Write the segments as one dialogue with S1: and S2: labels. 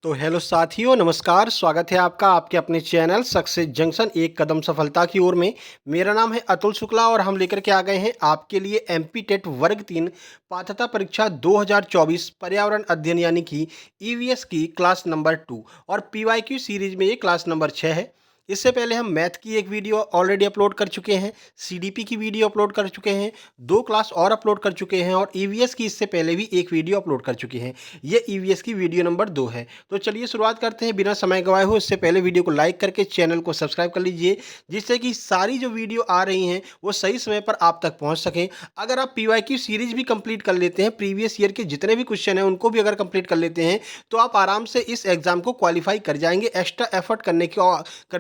S1: तो हेलो साथियों, नमस्कार। स्वागत है आपका आपके अपने चैनल सक्सेस जंक्शन एक कदम सफलता की ओर में। मेरा नाम है अतुल शुक्ला और हम लेकर के आ गए हैं आपके लिए एमपी टेट वर्ग 3 पात्रता परीक्षा 2024 पर्यावरण अध्ययन यानी कि ईवीएस की क्लास नंबर 2 और पीवाईक्यू सीरीज में ये क्लास नंबर 6 है। इससे पहले हम मैथ की एक वीडियो ऑलरेडी अपलोड कर चुके हैं, सीडीपी की वीडियो अपलोड कर चुके हैं, 2 क्लास और अपलोड कर चुके हैं और ईवीएस की इससे पहले भी एक वीडियो अपलोड कर चुके हैं। ये ईवीएस की वीडियो नंबर 2 है। तो चलिए शुरुआत करते हैं बिना समय गवाए हुए। इससे पहले वीडियो को लाइक करके चैनल को सब्सक्राइब कर लीजिए, जिससे कि सारी जो वीडियो आ रही हैं वो सही समय पर आप तक पहुंच सकें। अगर आप पीवाईक्यू सीरीज भी कंप्लीट कर लेते हैं, प्रीवियस ईयर के जितने भी क्वेश्चन हैं उनको भी अगर कंप्लीट कर लेते हैं, तो आप आराम से इस एग्जाम को क्वालिफाई कर जाएंगे। एक्स्ट्रा एफर्ट करने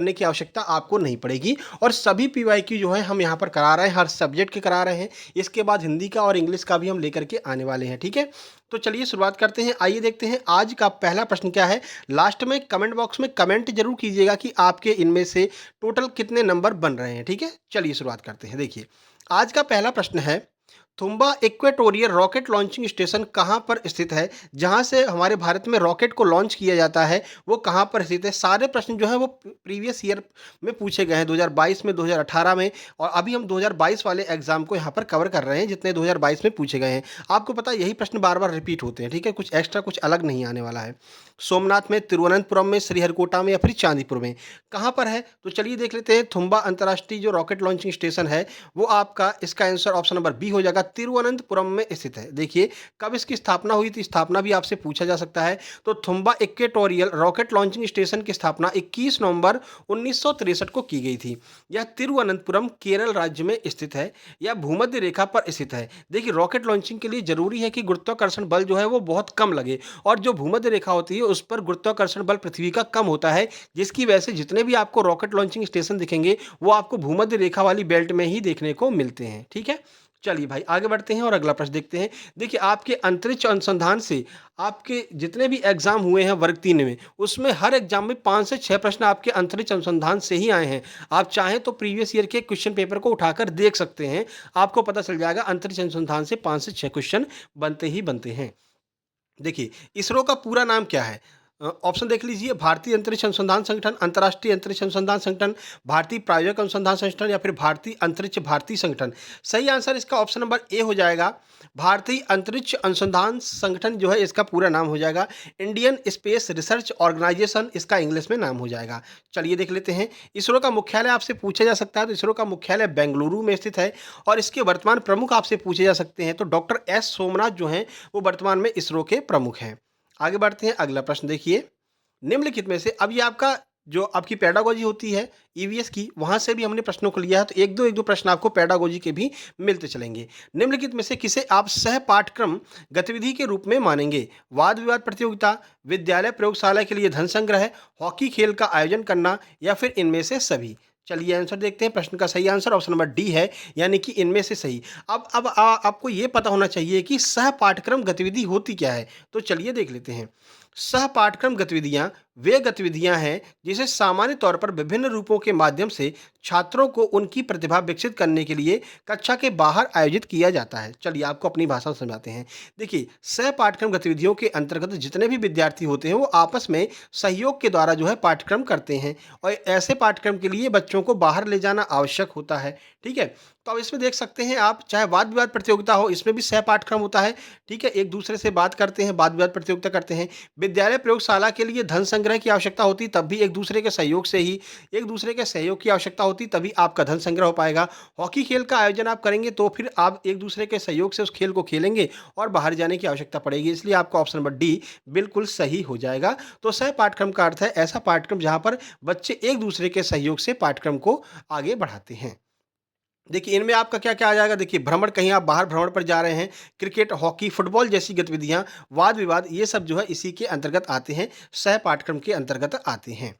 S1: की आवश्यकता आपको नहीं पड़ेगी। और सभी पीवाईक्यू जो है हम यहाँ पर करा रहे हैं, हर सब्जेक्ट के करा रहे हैं। इसके बाद हिंदी का और इंग्लिश का भी हम लेकर के आने वाले हैं। ठीक है, तो चलिए शुरुआत करते हैं। आइए देखते हैं आज का पहला प्रश्न क्या है। लास्ट में कमेंट बॉक्स में कमेंट जरूर कीजिएगा कि आपके इनमें से टोटल कितने नंबर बन रहे हैं। ठीक है, चलिए शुरुआत करते हैं। देखिए, आज का पहला प्रश्न है, Thumba equatorial rocket launching station कहाँ पर स्थित है? जहाँ से हमारे भारत में रॉकेट को लॉन्च किया जाता है वो कहाँ पर स्थित है? सारे प्रश्न जो है वो प्रीवियस ईयर में पूछे गए हैं, 2022 में, 2018 में, और अभी हम 2022 वाले एग्जाम को यहाँ पर कवर कर रहे हैं जितने 2022 में पूछे गए हैं। आपको पता है यही प्रश्न बार बार रिपीट होते हैं। ठीक है, कुछ एक्स्ट्रा कुछ अलग नहीं आने वाला है। सोमनाथ में, तिरुवनंतपुरम में, श्रीहरिकोटा में या फिर चांदीपुर में, कहाँ पर है? तो चलिए देख लेते हैं। थुम्बा अंतर्राष्ट्रीय जो रॉकेट लॉन्चिंग स्टेशन है वो आपका, इसका आंसर ऑप्शन नंबर बी हो जाएगा, तिरुवनंतपुरम में स्थित है। देखिए, कब इसकी स्थापना हुई थी, स्थापना भी आपसे पूछा जा सकता है। तो Thumba equatorial rocket launching station की स्थापना 21 नवंबर 1963 को की गई थी। यह तिरुवनंतपुरम केरल राज्य में स्थित है। यह भूमध्य रेखा पर स्थित है। देखिए, रॉकेट लॉन्चिंग के लिए जरूरी है कि गुरुत्वाकर्षण बल जो है वो बहुत कम लगे, और जो भूमध्य रेखा होती है उस पर गुरुत्वाकर्षण बल पृथ्वी का कम होता है, जिसकी वजह से जितने भी आपको रॉकेट लॉन्चिंग स्टेशन दिखेंगे वो आपको भूमध्य रेखा वाली बेल्ट में ही देखने को मिलते हैं। ठीक है, चलिए भाई आगे बढ़ते हैं और अगला प्रश्न देखते हैं। देखिए, आपके अंतरिक्ष अनुसंधान से आपके जितने भी एग्जाम हुए हैं वर्ग 3 में, उसमें हर एग्जाम में 5 से 6 प्रश्न आपके अंतरिक्ष अनुसंधान से ही आए हैं। आप चाहें तो प्रीवियस ईयर के क्वेश्चन पेपर को उठाकर देख सकते हैं, आपको पता चल जाएगा अंतरिक्ष अनुसंधान से 5 से 6 क्वेश्चन बनते ही बनते हैं। देखिए, इसरो का पूरा नाम क्या है? ऑप्शन देख लीजिए, भारतीय अंतरिक्ष अनुसंधान संगठन, अंतर्राष्ट्रीय अंतरिक्ष अनुसंधान संगठन, भारतीय प्रायोजक अनुसंधान संगठन या फिर भारतीय अंतरिक्ष भारती संगठन। सही आंसर इसका ऑप्शन नंबर ए हो जाएगा। भारतीय अंतरिक्ष अनुसंधान संगठन जो है इसका पूरा नाम हो जाएगा इंडियन स्पेस रिसर्च ऑर्गेनाइजेशन, इसका इंग्लिश में नाम हो जाएगा। चलिए देख लेते हैं। इसरो का मुख्यालय आपसे पूछा जा सकता है, तो इसरो का मुख्यालय बेंगलुरु में स्थित है। और इसके वर्तमान प्रमुख आपसे पूछे जा सकते हैं, तो डॉक्टर एस सोमनाथ जो हैं वो वर्तमान में इसरो के प्रमुख हैं। आगे बढ़ते हैं, अगला प्रश्न देखिए। निम्नलिखित में से, अब ये आपका जो आपकी पेडागोजी होती है ईवीएस की, वहां से भी हमने प्रश्नों को लिया है, तो एक दो प्रश्न आपको पेडागोजी के भी मिलते चलेंगे। निम्नलिखित में से किसे आप सह पाठ्यक्रम गतिविधि के रूप में मानेंगे? वाद विवाद प्रतियोगिता, विद्यालय प्रयोगशाला के लिए धन संग्रह, हॉकी खेल का आयोजन करना या फिर इनमें से सभी। चलिए आंसर देखते हैं। प्रश्न का सही आंसर ऑप्शन नंबर डी है, यानी कि इनमें से सही। आपको ये पता होना चाहिए कि सह पाठ्यक्रम गतिविधि होती क्या है, तो चलिए देख लेते हैं। सह पाठ्यक्रम गतिविधियां वे गतिविधियां हैं जिसे सामान्य तौर पर विभिन्न रूपों के माध्यम से छात्रों को उनकी प्रतिभा विकसित करने के लिए कक्षा के बाहर आयोजित किया जाता है। चलिए आपको अपनी भाषा में समझाते हैं। देखिए, सह पाठ्यक्रम गतिविधियों के अंतर्गत जितने भी विद्यार्थी होते हैं वो आपस में सहयोग के द्वारा जो है पाठ्यक्रम करते हैं, और ऐसे पाठ्यक्रम के लिए बच्चों को बाहर ले जाना आवश्यक होता है। ठीक है, तो अब इसमें देख सकते हैं आप, चाहे वाद विवाद प्रतियोगिता हो, इसमें भी सह पाठ्यक्रम होता है। ठीक है, एक दूसरे से बात करते हैं, वाद विवाद प्रतियोगिता करते हैं। विद्यालय प्रयोगशाला के लिए धन संग्रह की आवश्यकता होती, तब भी एक दूसरे के सहयोग से ही, एक दूसरे के सहयोग की आवश्यकता होती, तभी आपका धन संग्रह हो पाएगा। हॉकी खेल का आयोजन आप करेंगे तो फिर आप एक दूसरे के सहयोग से उस खेल को खेलेंगे और बाहर जाने की आवश्यकता पड़ेगी, इसलिए आपका ऑप्शन नंबर डी बिल्कुल सही हो जाएगा। तो सह पाठ्यक्रम का अर्थ है ऐसा पाठ्यक्रम जहां पर बच्चे एक दूसरे के सहयोग से पाठ्यक्रम को आगे बढ़ाते हैं। देखिए, इनमें आपका क्या-क्या आ जाएगा। देखिए, भ्रमण, कहीं आप बाहर भ्रमण पर जा रहे हैं, क्रिकेट, हॉकी, फुटबॉल जैसी गतिविधियाँ, वाद-विवाद, ये सब जो है इसी के अंतर्गत आते हैं, सह पाठ्यक्रम के अंतर्गत आते हैं।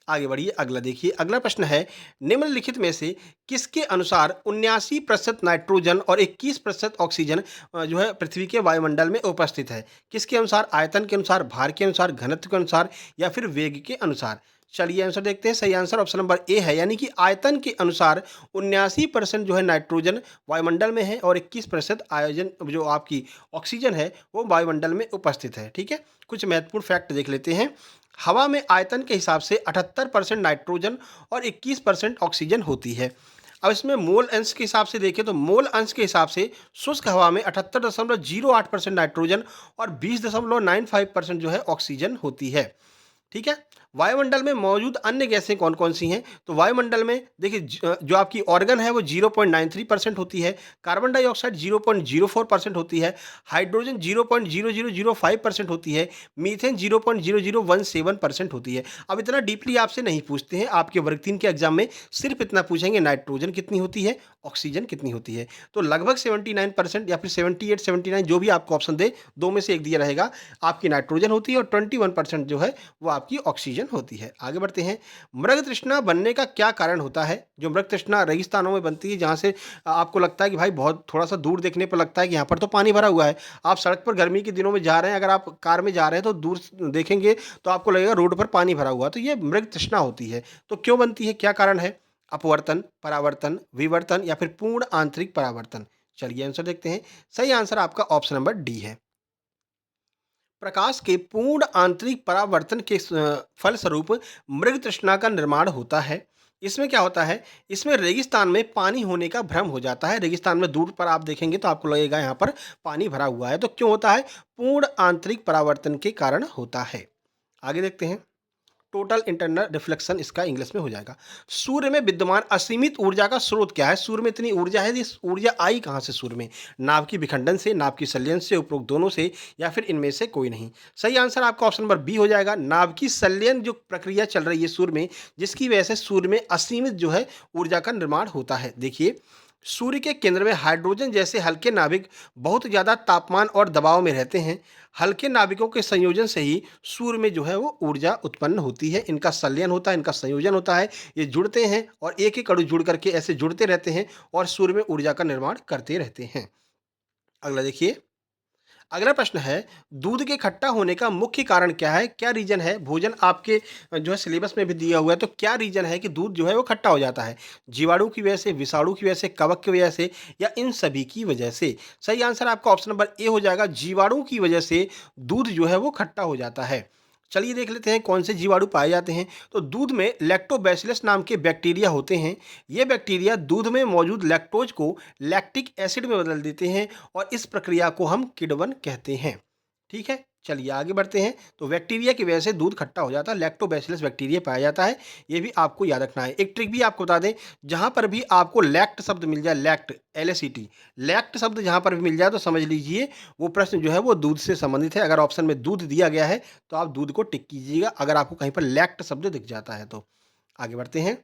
S1: आगे बढ़िए, अगला देखिए, अगला प्रश्न है, निम्नलिखित में से किसके अनुसार 79% नाइट्रोजन और 21% ऑक्सीजन जो है पृथ्वी के वायुमंडल में उपस्थित है? किसके अनुसार? आयतन के अनुसार, भार के अनुसार, घनत्व के अनुसार या फिर वेग के अनुसार? चलिए आंसर देखते हैं। सही आंसर ऑप्शन नंबर ए है, यानी कि आयतन के अनुसार 79% जो है नाइट्रोजन वायुमंडल में है और 21% आयोजन जो आपकी ऑक्सीजन है वो वायुमंडल में उपस्थित है। ठीक है, कुछ महत्वपूर्ण फैक्ट देख लेते हैं। हवा में आयतन के हिसाब से 78% नाइट्रोजन और 21% ऑक्सीजन होती है। अब इसमें मोल अंश के हिसाब से देखें तो मोल अंश के हिसाब से शुष्क हवा में 78.08% नाइट्रोजन और 20.95% जो है ऑक्सीजन होती है। ठीक है, वायुमंडल में मौजूद अन्य गैसें कौन कौन सी हैं? तो वायुमंडल में देखिए जो आपकी ऑर्गन है वो 0.93% होती है, कार्बन डाइऑक्साइड 0.04% होती है, हाइड्रोजन 0.0005% होती है, मीथेन 0.0017% होती है। अब इतना डीपली आपसे नहीं पूछते हैं, आपके वर्ग 3 के एग्जाम में सिर्फ इतना पूछेंगे नाइट्रोजन कितनी होती है, ऑक्सीजन कितनी होती है। तो लगभग 79% या फिर 78 79 जो भी आपको ऑप्शन दे, दो में से एक दिया रहेगा, आपकी नाइट्रोजन होती है और 21% जो है वो आपकी ऑक्सीजन होती है। आगे बढ़ते हैं, मृग तृष्णा बनने का क्या कारण होता है? जो मृग तृष्णा रेगिस्तानों में बनती है, जहाँ से आपको लगता है कि भाई बहुत थोड़ा सा दूर देखने पर लगता है कि यहाँ पर तो पानी भरा हुआ है। आप सड़क पर गर्मी के दिनों में जा रहे हैं, अगर आप कार में जा रहे हैं तो दूर देखेंगे तो आपको लगेगा रोड पर पानी भरा हुआ है, तो ये मृग तृष्णा होती है। तो क्यों बनती है, क्या कारण है? अपवर्तन, परावर्तन, विवर्तन या फिर पूर्ण आंतरिक परावर्तन? चलिए आंसर देखते हैं। सही आंसर आपका ऑप्शन नंबर डी है। प्रकाश के पूर्ण आंतरिक परावर्तन के फलस्वरूप मृग तृष्णा का निर्माण होता है। इसमें क्या होता है? इसमें रेगिस्तान में पानी होने का भ्रम हो जाता है। रेगिस्तान में दूर पर आप देखेंगे तो आपको लगेगा यहाँ पर पानी भरा हुआ है। तो क्यों होता है? पूर्ण आंतरिक परावर्तन के कारण होता है। आगे देखते हैं, टोटल इंटरनल रिफ्लेक्शन इसका इंग्लिश में हो जाएगा। सूर्य में विद्यमान असीमित ऊर्जा का स्रोत क्या है? सूर्य में इतनी ऊर्जा है, इस ऊर्जा आई कहाँ से सूर्य में? नाभ की विखंडन से, नाभ की संलयन से, उपरोक्त दोनों से या फिर इनमें से कोई नहीं? सही आंसर आपका ऑप्शन नंबर बी हो जाएगा। नाभ की संलयन जो प्रक्रिया चल रही है सूर्य में, जिसकी वजह से सूर्य में असीमित जो है ऊर्जा का निर्माण होता है। देखिए, सूर्य के केंद्र में हाइड्रोजन जैसे हल्के नाभिक बहुत ज़्यादा तापमान और दबाव में रहते हैं। हल्के नाभिकों के संयोजन से ही सूर्य में जो है वो ऊर्जा उत्पन्न होती है। इनका संलयन होता है, इनका संयोजन होता है, ये जुड़ते हैं और एक एक अणु जुड़ करके ऐसे जुड़ते रहते हैं और सूर्य में ऊर्जा का निर्माण करते रहते हैं। अगला देखिए, अगला प्रश्न है, दूध के खट्टा होने का मुख्य कारण क्या है? क्या रीजन है? भोजन आपके जो है सिलेबस में भी दिया हुआ है, तो क्या रीजन है कि दूध जो है वो खट्टा हो जाता है? जीवाणु की वजह से, विषाणु की वजह से, कवक की वजह से या इन सभी की वजह से? सही आंसर आपका ऑप्शन नंबर ए हो जाएगा। जीवाणु की वजह से दूध जो है वो खट्टा हो जाता है। चलिए देख लेते हैं कौन से जीवाणु पाए जाते हैं। तो दूध में लैक्टोबैसिलस नाम के बैक्टीरिया होते हैं। ये बैक्टीरिया दूध में मौजूद लैक्टोज को लैक्टिक एसिड में बदल देते हैं और इस प्रक्रिया को हम किण्वन कहते हैं। ठीक है, चलिए आगे बढ़ते हैं। तो बैक्टीरिया की वजह से दूध खट्टा हो जाता है, लैक्टोबैसिलस बैक्टीरिया पाया जाता है। ये भी आपको याद रखना है। एक ट्रिक भी आपको बता दें, जहाँ पर भी आपको लैक्ट शब्द मिल जाए, लैक्ट LACT, लैक्ट शब्द जहाँ पर भी मिल जाए तो समझ लीजिए वो प्रश्न जो है वो दूध से संबंधित है। अगर ऑप्शन में दूध दिया गया है तो आप दूध को टिक कीजिएगा, अगर आपको कहीं पर लैक्ट शब्द दिख जाता है तो। आगे बढ़ते हैं,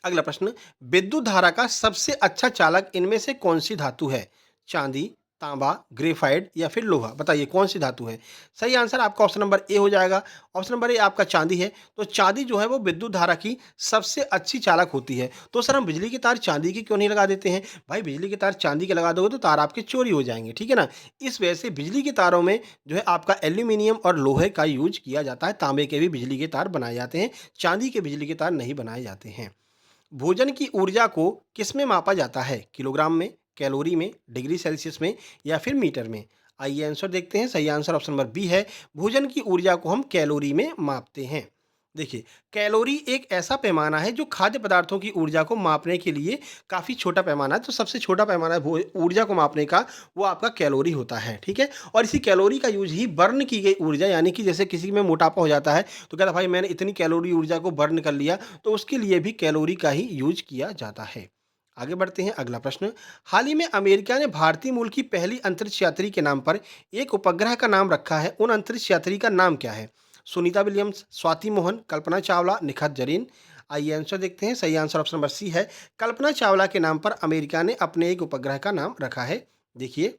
S1: अगला प्रश्न, विद्युत धारा का सबसे अच्छा चालक इनमें से कौन सी धातु है? चांदी, तांबा, ग्रेफाइट या फिर लोहा? बताइए कौन सी धातु है? सही आंसर आपका ऑप्शन नंबर ए हो जाएगा। ऑप्शन नंबर ए आपका चांदी है। तो चांदी जो है वो विद्युत धारा की सबसे अच्छी चालक होती है। तो सर हम बिजली की तार चांदी की क्यों नहीं लगा देते हैं? भाई बिजली की तार चांदी के लगा दोगे तो तार आपके चोरी हो जाएंगे, ठीक है ना। इस वजह से बिजली की तारों में जो है आपका एल्यूमिनियम और लोहे का यूज किया जाता है। तांबे के भी बिजली के तार बनाए जाते हैं, चांदी के बिजली के तार नहीं बनाए जाते हैं। भोजन की ऊर्जा को किसमें मापा जाता है? किलोग्राम में, कैलोरी में, डिग्री सेल्सियस में या फिर मीटर में? आइए आंसर देखते हैं। सही आंसर ऑप्शन नंबर बी है। भोजन की ऊर्जा को हम कैलोरी में मापते हैं। देखिए, कैलोरी एक ऐसा पैमाना है जो खाद्य पदार्थों की ऊर्जा को मापने के लिए काफ़ी छोटा पैमाना है। तो सबसे छोटा पैमाना है ऊर्जा को मापने का, वो आपका कैलोरी होता है, ठीक है। और इसी कैलोरी का यूज ही बर्न की गई ऊर्जा, यानी कि जैसे किसी में मोटापा हो जाता है तो कहता भाई मैंने इतनी कैलोरी ऊर्जा को बर्न कर लिया, तो उसके लिए भी कैलोरी का ही यूज किया जाता है। आगे बढ़ते हैं, अगला प्रश्न, हाल ही में अमेरिका ने भारतीय मूल की पहली अंतरिक्ष यात्री के नाम पर एक उपग्रह का नाम रखा है। उन अंतरिक्ष यात्री का नाम क्या है? सुनीता विलियम्स, स्वाति मोहन, कल्पना चावला, निखत जरीन? आइए आंसर देखते हैं। सही आंसर ऑप्शन नंबर सी है। कल्पना चावला के नाम पर अमेरिका ने अपने एक उपग्रह का नाम रखा है। देखिए,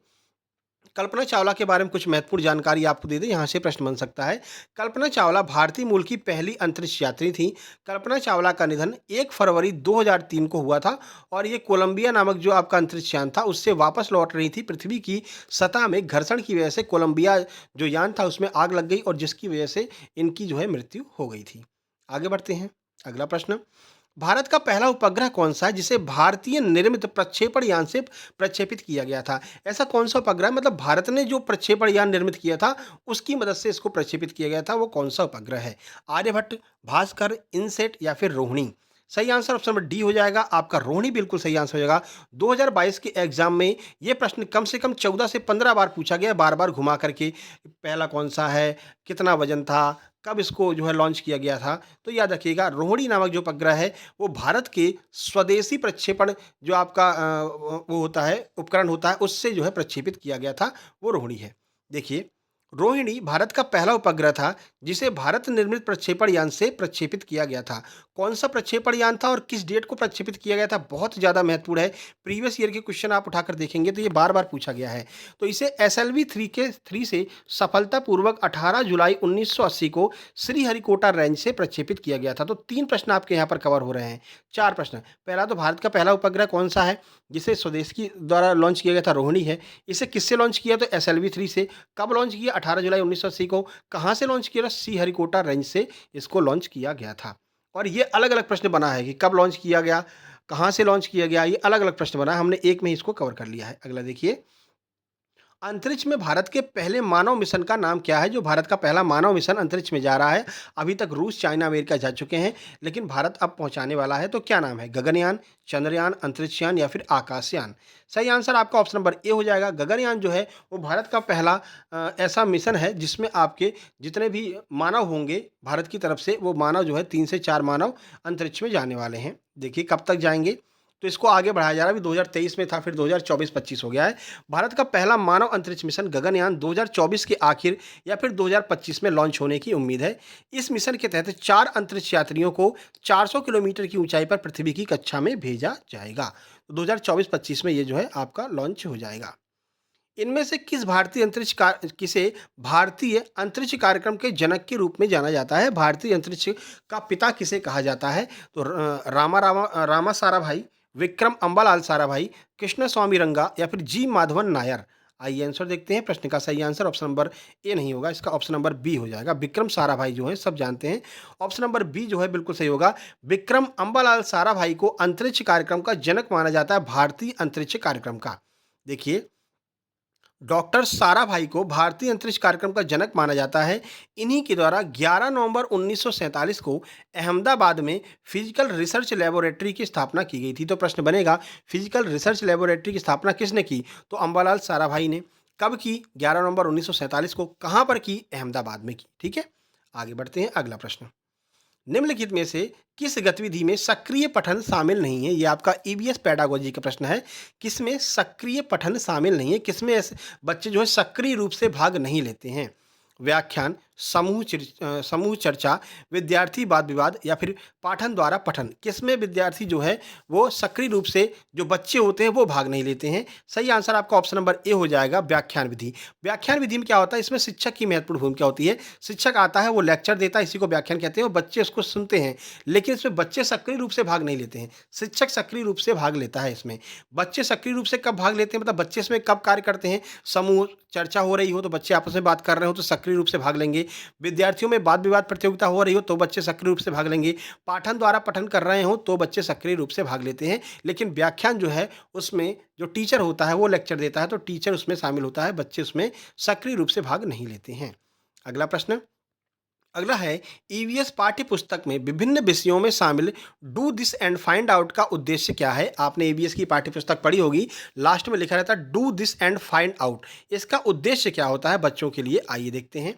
S1: कल्पना चावला के बारे में कुछ महत्वपूर्ण जानकारी आपको दे दें, यहाँ से प्रश्न बन सकता है। कल्पना चावला भारतीय मूल की पहली अंतरिक्ष यात्री थी। कल्पना चावला का निधन 1 फरवरी 2003 को हुआ था और ये कोलंबिया नामक जो आपका अंतरिक्ष यान था उससे वापस लौट रही थी। पृथ्वी की सतह में घर्षण की वजह से कोलंबिया जो यान था उसमें आग लग गई और जिसकी वजह से इनकी जो है मृत्यु हो गई थी। आगे बढ़ते हैं। अगला प्रश्न, भारत का पहला उपग्रह कौन सा है जिसे भारतीय निर्मित प्रक्षेपण यान से प्रक्षेपित किया गया था? ऐसा कौन सा उपग्रह, मतलब भारत ने जो प्रक्षेपण यान निर्मित किया था उसकी मदद से इसको प्रक्षेपित किया गया था, वो कौन सा उपग्रह है? आर्यभट्ट, भास्कर, इनसेट या फिर रोहिणी? सही आंसर ऑप्शन नंबर डी हो जाएगा आपका, रोहिणी बिल्कुल सही आंसर हो जाएगा। 2022 के एग्जाम में ये प्रश्न कम से कम 14 से 15 बार पूछा गया, बार बार घुमा करके। पहला कौन सा है, कितना वजन था, कब इसको जो है लॉन्च किया गया था? तो याद रखिएगा, रोहिणी नामक जो उपग्रह है वो भारत के स्वदेशी प्रक्षेपण जो आपका वो होता है, उपकरण होता है, उससे जो है प्रक्षेपित किया गया था, वो रोहिणी है। देखिए, रोहिणी भारत का पहला उपग्रह था जिसे भारत निर्मित प्रक्षेपण यान से प्रक्षेपित किया गया था। कौन सा प्रक्षेपण यान था और किस डेट को प्रक्षेपित किया गया था, बहुत ज़्यादा महत्वपूर्ण है। प्रीवियस ईयर के क्वेश्चन आप उठाकर देखेंगे तो ये बार बार पूछा गया है। तो इसे SLV-3 से सफलतापूर्वक 18 जुलाई 1980 को श्रीहरिकोटा रेंज से प्रक्षेपित किया गया था। तो 3 प्रश्न आपके यहाँ पर कवर हो रहे हैं। 4 प्रश्न, पहला तो भारत का पहला उपग्रह कौन सा है जिसे स्वदेश की द्वारा लॉन्च किया गया था, रोहिणी है। इसे किससे लॉन्च किया? तो SLV-3 से। कब लॉन्च किया? 18 जुलाई 1980 को। कहाँ से लॉन्च किया? श्रीहरिकोटा रेंज से इसको लॉन्च किया गया था। और ये अलग-अलग प्रश्न बना है कि कब लॉन्च किया गया, कहाँ से लॉन्च किया गया, ये अलग-अलग प्रश्न बना है। हमने एक में ही इसको कवर कर लिया है। अगला देखिए, अंतरिक्ष में भारत के पहले मानव मिशन का नाम क्या है? जो भारत का पहला मानव मिशन अंतरिक्ष में जा रहा है, अभी तक रूस, चाइना, अमेरिका जा चुके हैं, लेकिन भारत अब पहुंचाने वाला है। तो क्या नाम है? गगनयान, चंद्रयान, अंतरिक्षयान या फिर आकाशयान? सही आंसर आपका ऑप्शन नंबर ए हो जाएगा। गगनयान जो है वो भारत का पहला ऐसा मिशन है जिसमें आपके जितने भी मानव होंगे भारत की तरफ से, वो मानव जो है 3 से 4 मानव अंतरिक्ष में जाने वाले हैं। देखिए कब तक जाएंगे, तो इसको आगे बढ़ाया जा रहा है। अभी 2023 में था, फिर 2024-25 हो गया है। भारत का पहला मानव अंतरिक्ष मिशन गगनयान 2024 के आखिर या फिर 2025 में लॉन्च होने की उम्मीद है। इस मिशन के तहत 4 अंतरिक्ष यात्रियों को 400 किलोमीटर की ऊंचाई पर पृथ्वी की कक्षा में भेजा जाएगा। तो 2024-25 में ये जो है आपका लॉन्च हो जाएगा। इनमें से किसे भारतीय अंतरिक्ष कार्यक्रम के जनक के रूप में जाना जाता है? भारतीय अंतरिक्ष का पिता किसे कहा जाता है? तो रामा साराभाई, विक्रम अम्बालाल साराभाई, कृष्ण स्वामी रंगा या फिर जी माधवन नायर? आइए आंसर देखते हैं। प्रश्न का सही आंसर ऑप्शन नंबर ए नहीं होगा, इसका ऑप्शन नंबर बी हो जाएगा। विक्रम साराभाई जो है सब जानते हैं, ऑप्शन नंबर बी जो है बिल्कुल सही होगा। विक्रम अम्बालाल साराभाई को अंतरिक्ष कार्यक्रम का जनक माना जाता है, भारतीय अंतरिक्ष कार्यक्रम का। देखिए, डॉक्टर साराभाई को भारतीय अंतरिक्ष कार्यक्रम का जनक माना जाता है। इन्हीं के द्वारा 11 नवंबर 1947 को अहमदाबाद में फिजिकल रिसर्च लेबोरेटरी की स्थापना की गई थी। तो प्रश्न बनेगा, फिजिकल रिसर्च लेबोरेटरी की स्थापना किसने की? तो अम्बालाल साराभाई ने। कब की? 11 नवंबर 1947 को। कहाँ पर की? अहमदाबाद में की। ठीक है, आगे बढ़ते हैं। अगला प्रश्न, निम्नलिखित में से किस गतिविधि में सक्रिय पठन शामिल नहीं है? ये आपका ईवीएस पेडागोजी का प्रश्न है। किसमें सक्रिय पठन शामिल नहीं है? किसमें ऐसे बच्चे जो है सक्रिय रूप से भाग नहीं लेते हैं? व्याख्यान, समूह चर्चा, विद्यार्थी वाद विवाद या फिर पाठन द्वारा पठन? किसमें विद्यार्थी जो है वो सक्रिय रूप से, जो बच्चे होते हैं वो भाग नहीं लेते हैं? सही आंसर आपका ऑप्शन नंबर ए हो जाएगा, व्याख्यान विधि। व्याख्यान विधि में क्या होता है? इसमें शिक्षक की महत्वपूर्ण भूमिका होती है। शिक्षक आता है, वो लेक्चर देता है, इसी को व्याख्यान कहते हैं, और बच्चे उसको सुनते हैं, लेकिन इसमें बच्चे सक्रिय रूप से भाग नहीं लेते हैं। शिक्षक सक्रिय रूप से भाग लेता है इसमें। बच्चे सक्रिय रूप से कब भाग लेते हैं, मतलब बच्चे इसमें कब कार्य करते हैं? समूह चर्चा हो रही हो तो बच्चे आपस में बात कर रहे हो तो सक्रिय रूप से भाग लेंगे। विद्यार्थियों में वाद विवाद प्रतियोगिता हो रही हो तो बच्चे सक्रिय रूप से भाग लेंगे। पाठन द्वारा पठन कर रहे हो तो बच्चे सक्रिय रूप से भाग लेते हैं। लेकिन व्याख्यान जो है उसमें जो टीचर होता है वो लेक्चर देता है, तो टीचर उसमें शामिल होता है, बच्चे उसमें सक्रिय रूप से भाग नहीं लेते हैं। अगला प्रश्न, अगला है, ईवीएस पाठ्य पुस्तक में विभिन्न विषयों में शामिल do this and find out का उद्देश्य क्या है? आपने ईवीएस की पाठ्य पुस्तक पढ़ी होगी, लास्ट में लिखा रहता है do this and find out. इसका उद्देश्य क्या होता है बच्चों के लिए? आइए देखते हैं।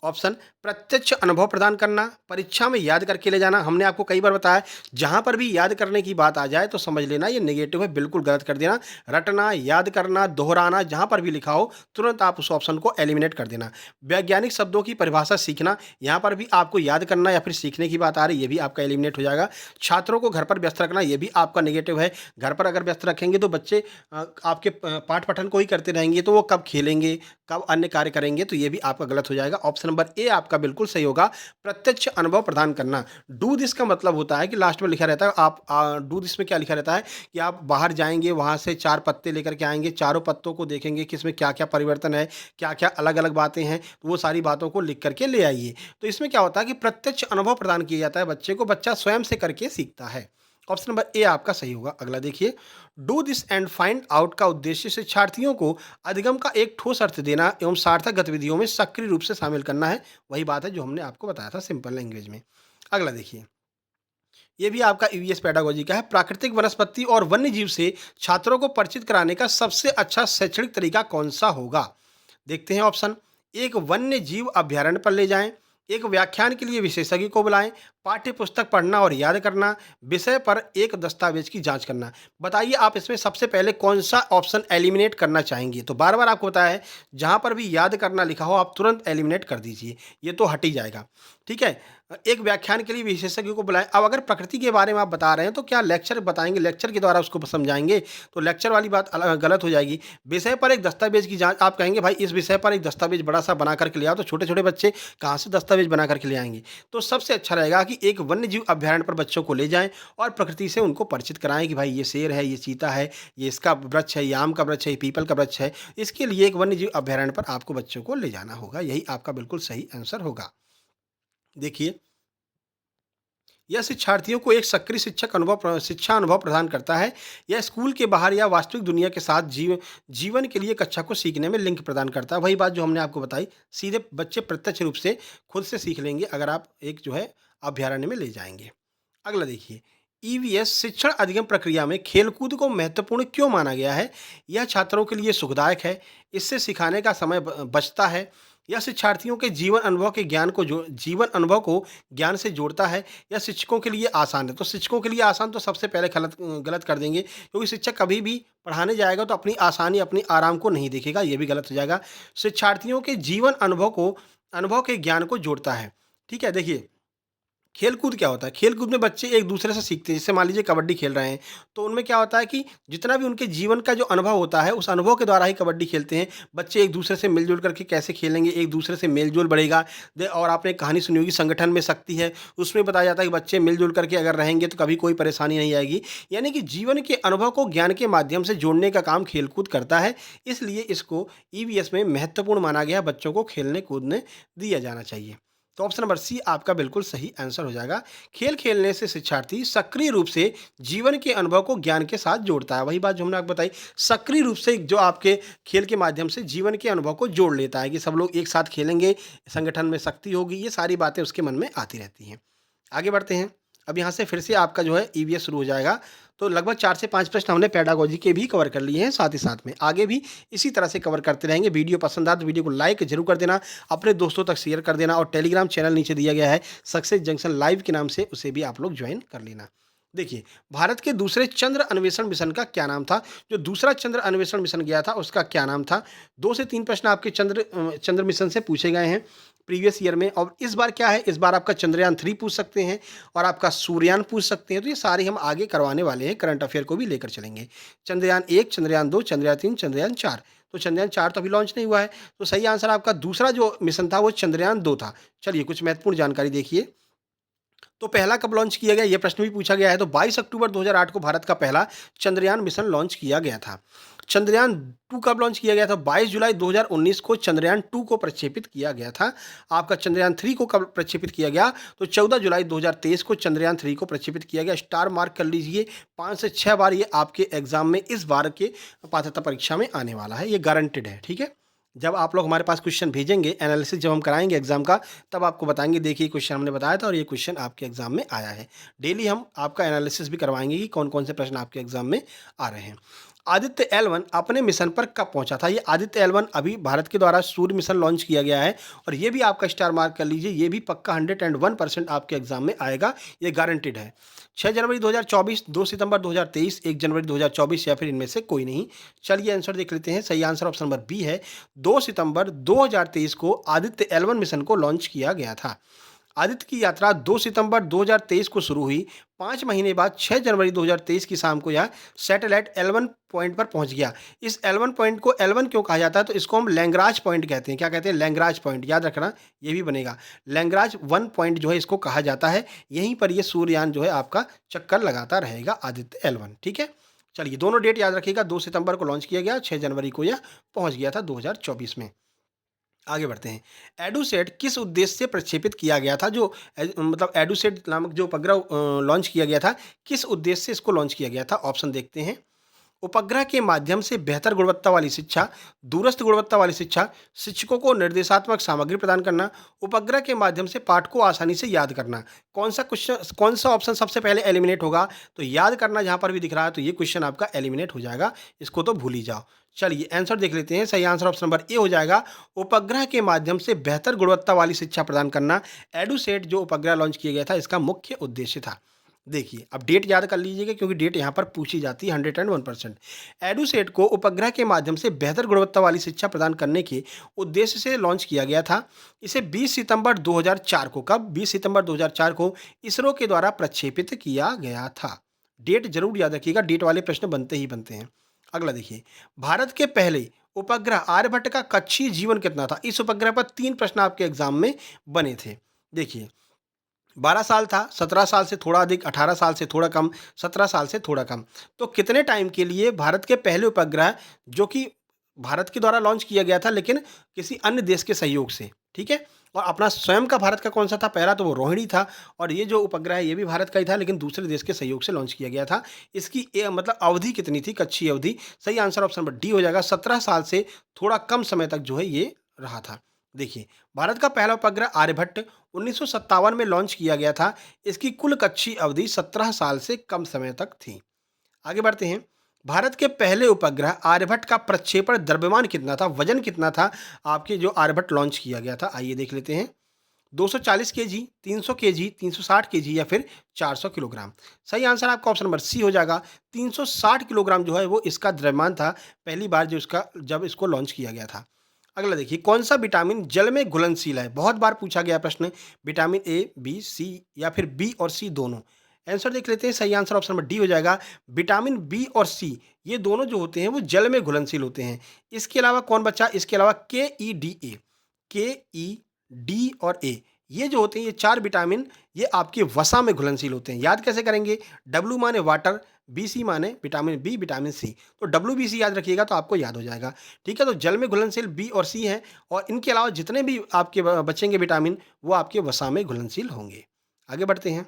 S1: ऑप्शन, प्रत्यक्ष अनुभव प्रदान करना, परीक्षा में याद करके ले जाना। हमने आपको कई बार बताया, जहाँ पर भी याद करने की बात आ जाए तो समझ लेना ये नेगेटिव है, बिल्कुल गलत कर देना। रटना, याद करना, दोहराना, जहाँ पर भी लिखा हो तुरंत आप उस ऑप्शन को एलिमिनेट कर देना। वैज्ञानिक शब्दों की परिभाषा सीखना, यहाँ पर भी आपको याद करना या फिर सीखने की बात आ रही है, ये भी आपका एलिमिनेट हो जाएगा। छात्रों को घर पर व्यस्त रखना, ये भी आपका नेगेटिव है। घर पर अगर व्यस्त रखेंगे तो बच्चे आपके पाठ पठन को ही करते रहेंगे, तो वो कब खेलेंगे, कब अन्य कार्य करेंगे, तो ये भी आपका गलत हो जाएगा। ऑप्शन नंबर ए आपका बिल्कुल सही होगा, प्रत्यक्ष अनुभव प्रदान करना। डू दिस का मतलब होता है कि लास्ट में लिखा रहता है, आप डू दिस में क्या लिखा रहता है कि आप बाहर जाएंगे, वहां से 4 पत्ते लेकर के आएंगे, चारों पत्तों को देखेंगे कि इसमें क्या क्या परिवर्तन है, क्या क्या अलग अलग बातें हैं, तो वो सारी बातों को लिख करके ले आइए। तो इसमें क्या होता है कि प्रत्यक्ष अनुभव प्रदान किया जाता है बच्चे को, बच्चा स्वयं से करके सीखता है। ऑप्शन नंबर ए आपका सही होगा। अगला देखिए, do this and find out का उद्देश्य शिक्षार्थियों को अधिगम का एक ठोस अर्थ देना एवं सार्थक गतिविधियों में सक्रिय रूप से शामिल करना है। वही बात है जो हमने आपको बताया था सिंपल लैंग्वेज में। अगला देखिए, ये भी आपका ईवीएस पेडागोजी का है। प्राकृतिक वनस्पति और वन्य जीव से छात्रों को परिचित कराने का सबसे अच्छा शैक्षणिक तरीका कौन सा होगा? देखते हैं ऑप्शन। एक वन्य जीव अभ्यारण्य पर ले जाएं, एक व्याख्यान के लिए विशेषज्ञ को बुलाएं, पाठ्य पुस्तक पढ़ना और याद करना, विषय पर एक दस्तावेज की जांच करना। बताइए आप इसमें सबसे पहले कौन सा ऑप्शन एलिमिनेट करना चाहेंगे? तो बार बार आपको बताया है, जहां पर भी याद करना लिखा हो आप तुरंत एलिमिनेट कर दीजिए, ये तो हट ही जाएगा। ठीक है, एक व्याख्यान के लिए विशेषज्ञ को बुलाएं। अब अगर प्रकृति के बारे में आप बता रहे हैं तो क्या लेक्चर बताएंगे, लेक्चर के द्वारा उसको समझाएंगे? तो लेक्चर वाली बात गलत हो जाएगी। विषय पर एक दस्तावेज की जांच, आप कहेंगे भाई इस विषय पर एक दस्तावेज बड़ा सा बना करके ले आओ, तो छोटे छोटे बच्चे कहाँ से दस्तावेज बना करके ले आएंगे? तो सबसे अच्छा रहेगा कि एक वन्य जीव अभ्यारण्य पर बच्चों को ले जाएं और प्रकृति से उनको परिचित कराएं कि भाई ये शेर है, ये चीता है, ये इसका वृक्ष है, ये आम का वृक्ष है, ये पीपल का वृक्ष है। इसके लिए एक वन्य जीव अभ्यारण्य पर आपको बच्चों को ले जाना होगा। यही आपका बिल्कुल सही आंसर होगा। देखिए, यह शिक्षार्थियों को एक सक्रिय शिक्षा अनुभव प्रदान करता है। यह स्कूल के बाहर या वास्तविक दुनिया के साथ जीवन के लिए कक्षा को सीखने में लिंक प्रदान करता है। वही बात जो हमने आपको बताई, सीधे बच्चे प्रत्यक्ष रूप से खुद से सीख लेंगे अगर आप एक जो है अभ्यारण्य में ले जाएंगे। अगला देखिए, ईवीएस शिक्षण अधिगम प्रक्रिया में खेलकूद को महत्वपूर्ण क्यों माना गया है? यह छात्रों के लिए सुखदायक है, इससे सिखाने का समय बचता है, या शिक्षार्थियों के जीवन अनुभव को ज्ञान से जोड़ता है, या शिक्षकों के लिए आसान है? तो शिक्षकों के लिए आसान तो सबसे पहले गलत कर देंगे, क्योंकि शिक्षक कभी भी पढ़ाने जाएगा तो अपनी आसानी, अपनी आराम को नहीं देखेगा, ये भी गलत हो जाएगा। शिक्षार्थियों के अनुभव के ज्ञान को जोड़ता है। ठीक है, देखिए खेल-कूद क्या होता है? खेल-कूद में बच्चे एक दूसरे से सीखते हैं। जैसे मान लीजिए कबड्डी खेल रहे हैं, तो उनमें क्या होता है कि जितना भी उनके जीवन का जो अनुभव होता है, उस अनुभव के द्वारा ही कबड्डी खेलते हैं। बच्चे एक दूसरे से मिल-जुल करके कैसे खेलेंगे, एक दूसरे से मेल-जोल बढ़ेगा। और आपने एक कहानी सुनी होगी संगठन में शक्ति है, उसमें बताया जाता है कि बच्चे मिल-जुल करके अगर रहेंगे तो कभी कोई परेशानी नहीं आएगी। यानी कि जीवन के अनुभव को ज्ञान के माध्यम से जोड़ने का काम खेल-कूद करता है। इसलिए इसको ईवीएस में महत्वपूर्ण माना गया है, बच्चों को खेलने-कूदने दिया जाना चाहिए। तो ऑप्शन नंबर सी आपका बिल्कुल सही आंसर हो जाएगा। खेल खेलने से शिक्षार्थी सक्रिय रूप से जीवन के अनुभव को ज्ञान के साथ जोड़ता है। वही बात जो हमने आपको बताई, सक्रिय रूप से जो आपके खेल के माध्यम से जीवन के अनुभव को जोड़ लेता है कि सब लोग एक साथ खेलेंगे, संगठन में शक्ति होगी, ये सारी बातें उसके मन में आती रहती हैं। आगे बढ़ते हैं। अब यहाँ से फिर से आपका जो है ईवीएस शुरू हो जाएगा। तो लगभग 4 से 5 प्रश्न हमने पेडागोजी के भी कवर कर लिए हैं, साथ ही साथ में आगे भी इसी तरह से कवर करते रहेंगे। वीडियो पसंद आए तो वीडियो को लाइक जरूर कर देना, अपने दोस्तों तक शेयर कर देना, और टेलीग्राम चैनल नीचे दिया गया है सक्सेस जंक्शन लाइव के नाम से, उसे भी आप लोग ज्वाइन कर लेना। देखिए, भारत के दूसरे चंद्र अन्वेषण मिशन का क्या नाम था? जो दूसरा चंद्र अन्वेषण मिशन गया था उसका क्या नाम था? 2 से 3 प्रश्न आपके चंद्र मिशन से पूछे गए हैं प्रीवियस ईयर में। और इस बार क्या है, इस बार आपका चंद्रयान 3 पूछ सकते हैं और आपका सूर्ययान पूछ सकते हैं। तो ये सारे हम आगे करवाने वाले हैं, करंट अफेयर को भी लेकर चलेंगे। चंद्रयान 1, चंद्रयान 2, चंद्रयान 3, चंद्रयान 4। तो चंद्रयान 4 तो अभी लॉन्च नहीं हुआ है, तो सही आंसर आपका दूसरा जो मिशन था वो चंद्रयान 2 था। चलिए कुछ महत्वपूर्ण जानकारी देखिए। तो पहला कब लॉन्च किया गया, ये प्रश्न भी पूछा गया है। तो 22 अक्टूबर 2008 को भारत का पहला चंद्रयान मिशन लॉन्च किया गया था। चंद्रयान 2 कब लॉन्च किया गया था? 22 जुलाई 2019 को चंद्रयान 2 को प्रक्षेपित किया गया था। आपका चंद्रयान 3 को कब प्रक्षेपित किया गया? तो 14 जुलाई 2023 को चंद्रयान 3 को प्रक्षेपित किया गया। स्टार मार्क कर लीजिए, 5 से 6 बार ये आपके एग्जाम में इस बार के पात्रता परीक्षा में आने वाला है, ये गारंटेड है। ठीक है, जब आप लोग हमारे पास क्वेश्चन भेजेंगे, एनालिसिस जब हम कराएंगे एग्जाम का, तब आपको बताएंगे देखिए क्वेश्चन हमने बताया था और ये क्वेश्चन आपके एग्जाम में आया है। डेली हम आपका एनालिसिस भी करवाएंगे कि कौन कौन से प्रश्न आपके एग्जाम में आ रहे हैं। आदित्य L1 अपने मिशन पर कब पहुंचा था? ये आदित्य L1 अभी भारत के द्वारा सूर्य मिशन लॉन्च किया गया है और ये भी आपका स्टार मार्क कर लीजिए, ये भी पक्का 101% आपके एग्जाम में आएगा, ये गारंटेड है। 6 जनवरी 2024, 2 सितंबर 2023, 1 जनवरी 2024 या फिर इनमें से कोई नहीं। चलिए आंसर देख लेते हैं। सही आंसर ऑप्शन नंबर बी है, 2 सितंबर 2023 को आदित्य L1 मिशन को लॉन्च किया गया था। आदित्य की यात्रा 2 सितंबर 2023 को शुरू हुई। 5 महीने बाद 6 जनवरी 2023 की शाम को यह सैटेलाइट L1 पॉइंट पर पहुंच गया। इस L1 पॉइंट को L1 क्यों कहा जाता है? तो इसको हम लैग्रांज पॉइंट कहते हैं। क्या कहते हैं? लैग्रांज पॉइंट, याद रखना, ये भी बनेगा। लैग्रांज 1 पॉइंट जो है इसको कहा जाता है। यहीं पर ये सूर्ययान जो है आपका चक्कर लगाता रहेगा, आदित्य L1। ठीक है, चलिए दोनों डेट याद रखिएगा। 2 सितंबर को लॉन्च किया गया, 6 जनवरी को यह पहुंच गया था 2024 में। आगे बढ़ते हैं। एडुसेट किस उद्देश्य से प्रक्षेपित किया गया था? जो मतलब एडुसेट नामक जो उपग्रह लॉन्च किया गया था, किस उद्देश्य से इसको लॉन्च किया गया था? ऑप्शन देखते हैं। उपग्रह के माध्यम से बेहतर गुणवत्ता वाली शिक्षा, दूरस्थ गुणवत्ता वाली शिक्षा, शिक्षकों को निर्देशात्मक सामग्री प्रदान करना, उपग्रह के माध्यम से पाठ को आसानी से याद करना। कौन सा क्वेश्चन, कौन सा ऑप्शन सबसे पहले एलिमिनेट होगा? तो याद करना जहां पर भी दिख रहा है तो ये क्वेश्चन आपका एलिमिनेट हो जाएगा, इसको तो भूल ही जाओ। चलिए आंसर देख लेते हैं। सही आंसर ऑप्शन नंबर ए हो जाएगा, उपग्रह के माध्यम से बेहतर गुणवत्ता वाली शिक्षा प्रदान करना। एडुसेट जो उपग्रह लॉन्च किया गया था, इसका मुख्य उद्देश्य था। देखिए अब डेट याद कर लीजिएगा क्योंकि डेट यहाँ पर पूछी जाती है 101%। एडुसेट को उपग्रह के माध्यम से बेहतर गुणवत्ता वाली शिक्षा प्रदान करने के उद्देश्य से लॉन्च किया गया था। इसे 20 सितंबर 2004 को, कब? 20 सितंबर 2004 को इसरो के द्वारा प्रक्षेपित किया गया था। डेट जरूर याद रखिएगा, डेट वाले प्रश्न बनते ही बनते हैं। अगला देखिए, भारत के पहले उपग्रह आर्यभट्ट का कक्षीय जीवन कितना था? इस उपग्रह पर 3 प्रश्न आपके एग्जाम में बने थे। देखिए 12 साल था, 17 साल से थोड़ा अधिक, 18 साल से थोड़ा कम, 17 साल से थोड़ा कम। तो कितने टाइम के लिए भारत के पहले उपग्रह, जो कि भारत के द्वारा लॉन्च किया गया था लेकिन किसी अन्य देश के सहयोग से, ठीक है? और अपना स्वयं का भारत का कौन सा था? पहला तो वो रोहिणी था, और ये जो उपग्रह है ये भी भारत का ही था लेकिन दूसरे देश के सहयोग से लॉन्च किया गया था। इसकी मतलब अवधि कितनी थी, कक्षीय अवधि? सही आंसर ऑप्शन नंबर डी हो जाएगा, 17 साल से थोड़ा कम समय तक जो है ये रहा था। देखिए भारत का पहला उपग्रह आर्यभट्ट 1957 में लॉन्च किया गया था। इसकी कुल कक्षीय अवधि 17 साल से कम समय तक थी। आगे बढ़ते हैं। भारत के पहले उपग्रह आर्यभट्ट का प्रक्षेपण द्रव्यमान कितना था, वजन कितना था आपके जो आर्यभट्ट लॉन्च किया गया था? आइए देख लेते हैं। 240 केजी, 300 केजी, 360 केजी या फिर 400 किलोग्राम। सही आंसर आपका ऑप्शन नंबर सी हो जाएगा, 360 किलोग्राम जो है वो इसका द्रव्यमान था पहली बार जब इसको लॉन्च किया गया था। अगला देखिए, कौन सा विटामिन जल में घुलनशील है? बहुत बार पूछा गया प्रश्न, विटामिन ए, बी, सी या फिर बी और सी दोनों। आंसर देख लेते हैं। सही आंसर ऑप्शन नंबर डी हो जाएगा, विटामिन बी और सी ये दोनों जो होते हैं वो जल में घुलनशील होते हैं। इसके अलावा कौन बचा? इसके अलावा के ई डी और ए, ये जो होते हैं ये 4 विटामिन ये आपके वसा में घुलनशील होते हैं। याद कैसे करेंगे? डब्ल्यू माने वाटर, बी सी माने विटामिन बी, विटामिन सी, तो डब्ल्यू बी सी याद रखिएगा तो आपको याद हो जाएगा। ठीक है, तो जल में घुलनशील बी और सी हैं और इनके अलावा जितने भी आपके बचेंगे विटामिन वो आपके वसा में घुलनशील होंगे। आगे बढ़ते हैं।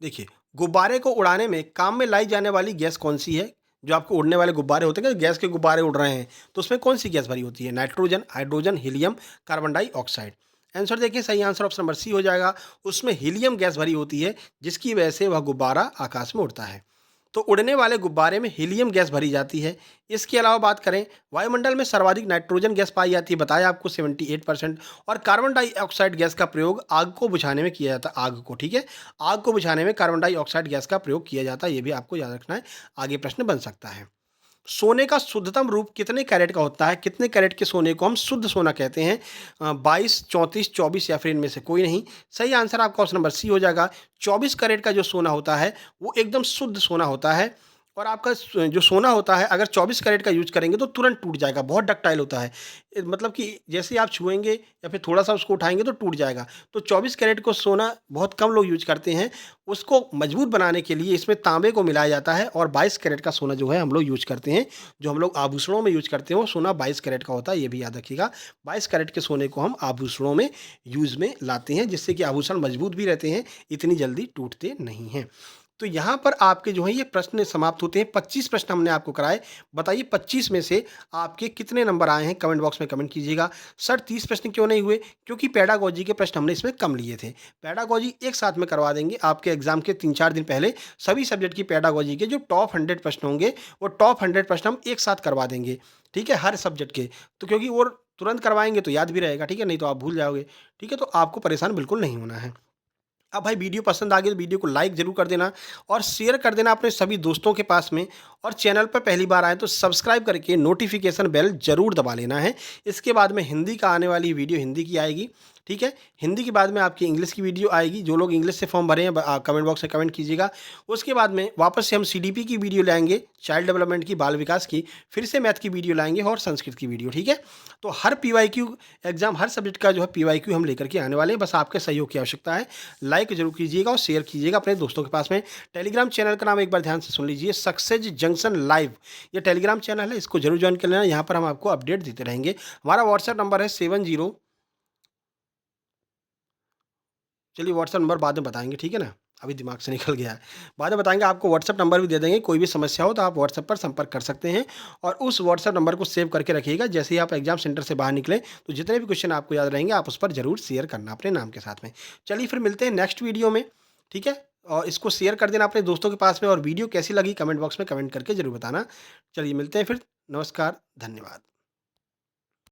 S1: देखिए गुब्बारे को उड़ाने में काम में लाई जाने वाली गैस कौन सी है? जो आपको उड़ने वाले गुब्बारे होते हैं, गैस के गुब्बारे उड़ रहे हैं, तो उसमें कौन सी गैस भरी होती है? Nitrogen, hydrogen, helium, carbon dioxide. Answer देखिए, सही आंसर ऑप्शन नंबर सी हो जाएगा, उसमें हीलियम गैस भरी होती है जिसकी वजह से वह गुब्बारा आकाश में उड़ता है। तो उड़ने वाले गुब्बारे में हीलियम गैस भरी जाती है। इसके अलावा बात करें, वायुमंडल में सर्वाधिक नाइट्रोजन गैस पाई जाती है, बताया आपको 78%, और कार्बन डाइऑक्साइड गैस का प्रयोग आग को बुझाने में किया जाता है। आग को, ठीक है, आग को बुझाने में कार्बन डाइऑक्साइड गैस का प्रयोग किया जाता है, ये भी आपको याद रखना है, आगे प्रश्न बन सकता है। सोने का शुद्धतम रूप कितने कैरेट का होता है? कितने कैरेट के सोने को हम शुद्ध सोना कहते हैं? 22, 34, 24 या फिर इनमें से कोई नहीं। सही आंसर आपका ऑप्शन नंबर सी हो जाएगा, 24 कैरेट का जो सोना होता है वो एकदम शुद्ध सोना होता है। और आपका जो सोना होता है अगर 24 कैरेट का यूज करेंगे तो तुरंत टूट जाएगा, बहुत डक्टाइल होता है। मतलब कि जैसे ही आप छुएंगे या फिर थोड़ा सा उसको उठाएंगे तो टूट जाएगा। तो 24 कैरेट को सोना बहुत कम लोग यूज करते हैं। उसको मजबूत बनाने के लिए इसमें तांबे को मिलाया जाता है और 22 कैरेट का सोना जो है हम लोग यूज करते हैं। जो हम लोग आभूषणों में यूज करते हैं वो सोना 22 कैरेट का होता है, ये भी याद रखिएगा। 22 कैरेट के सोने को हम आभूषणों में यूज में लाते हैं जिससे कि आभूषण मजबूत भी रहते हैं, इतनी जल्दी टूटते नहीं हैं। तो यहाँ पर आपके जो है ये प्रश्न समाप्त होते हैं। 25 प्रश्न हमने आपको कराए। बताइए 25 में से आपके कितने नंबर आए हैं? कमेंट बॉक्स में कमेंट कीजिएगा। सर 30 प्रश्न क्यों नहीं हुए? क्योंकि पेडागॉजी के प्रश्न हमने इसमें कम लिए थे। पेडागॉजी एक साथ में करवा देंगे आपके एग्जाम के 3-4 दिन पहले। सभी सब्जेक्ट की पेडागॉजी के जो टॉप 100 प्रश्न होंगे, वो टॉप 100 प्रश्न हम एक साथ करवा देंगे। ठीक है? हर सब्जेक्ट के। तो क्योंकि वो तुरंत करवाएँगे तो याद भी रहेगा, ठीक है? नहीं तो आप भूल जाओगे। ठीक है? तो आपको परेशान बिल्कुल नहीं होना है। अब भाई वीडियो पसंद आ गई तो वीडियो को लाइक ज़रूर कर देना और शेयर कर देना अपने सभी दोस्तों के पास में। और चैनल पर पहली बार आए तो सब्सक्राइब करके नोटिफिकेशन बेल ज़रूर दबा लेना है। इसके बाद में हिंदी का आने वाली वीडियो हिंदी की आएगी, ठीक है? हिंदी के बाद में आपकी इंग्लिश की वीडियो आएगी। जो लोग इंग्लिश से फॉर्म भरे हैं कमेंट बॉक्स में कमेंट कीजिएगा। उसके बाद में वापस से हम सीडीपी की वीडियो लाएंगे, चाइल्ड डेवलपमेंट की, बाल विकास की। फिर से मैथ की वीडियो लाएंगे और संस्कृत की वीडियो, ठीक है? तो हर पीवाईक्यू एग्जाम, हर सब्जेक्ट का जो है पीवाईक्यू हम लेकर के आने वाले हैं। बस आपके सहयोग की आवश्यकता है। लाइक जरूर कीजिएगा और शेयर कीजिएगा अपने दोस्तों के पास में। टेलीग्राम चैनल का नाम एक बार ध्यान से सुन लीजिए, सक्सेस जंक्शन लाइव। ये टेलीग्राम चैनल है, इसको जरूर ज्वाइन कर लेना। यहाँ पर हम आपको अपडेट देते रहेंगे। हमारा व्हाट्सएप नंबर है 70, चलिए व्हाट्सएप नंबर बाद में बताएंगे, ठीक है ना? अभी दिमाग से निकल गया है। बाद में बताएंगे, आपको व्हाट्सएप नंबर भी दे देंगे। कोई भी समस्या हो तो आप व्हाट्सएप पर संपर्क कर सकते हैं और उस व्हाट्सएप नंबर को सेव करके रखिएगा। जैसे ही आप एग्जाम सेंटर से बाहर निकलें तो जितने भी क्वेश्चन आपको याद रहेंगे आप उस पर जरूर शेयर करना अपने नाम के साथ में। चलिए फिर मिलते हैं नेक्स्ट वीडियो में, ठीक है? और इसको शेयर कर देना अपने दोस्तों के पास में और वीडियो कैसी लगी कमेंट बॉक्स में कमेंट करके जरूर बताना। चलिए मिलते हैं फिर। नमस्कार, धन्यवाद।